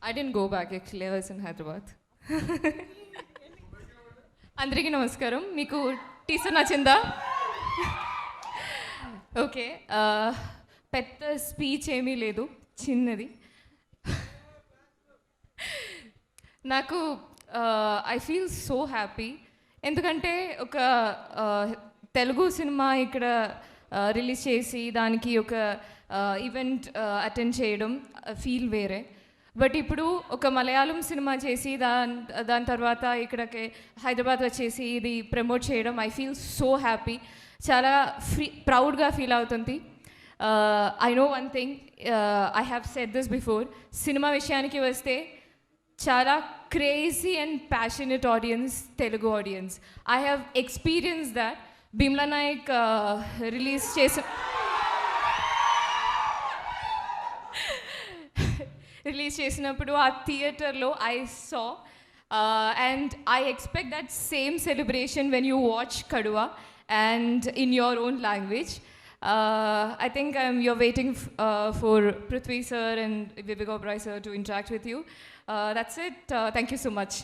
I didn't go back actually. I was in Hyderabad. అందరికీ నమస్కారం. మీకు టీసర్ నచ్చిందా? ఓకే, పెద్ద స్పీచ్ ఏమీ లేదు, చిన్నది. నాకు ఐ ఫీల్ సో హ్యాపీ, ఎందుకంటే ఒక తెలుగు సినిమా ఇక్కడ రిలీజ్ చేసి దానికి ఒక ఈవెంట్ అటెండ్ చేయడం ఫీల్ వేరే. బట్ ఇప్పుడు ఒక మలయాళం సినిమా చేసి దాని తర్వాత ఇక్కడికి హైదరాబాద్ వచ్చేసి ఇది ప్రమోట్ చేయడం ఐ ఫీల్ సో హ్యాపీ, చాలా ప్రౌడ్గా ఫీల్ అవుతుంది. I know one thing, I have said this before, cinema విషయానికి వస్తే చాలా crazy and passionate audience Telugu audience. I have experience that. Bheemla Nayak release చేసినప్పుడు ఆ థియేటర్లో I saw, and I expect that same celebration when you watch Kaduva and in your own language. I think you're waiting for Prithvi sir and Vivek Oberoi sir to interact with you. That's it. Thank you so much.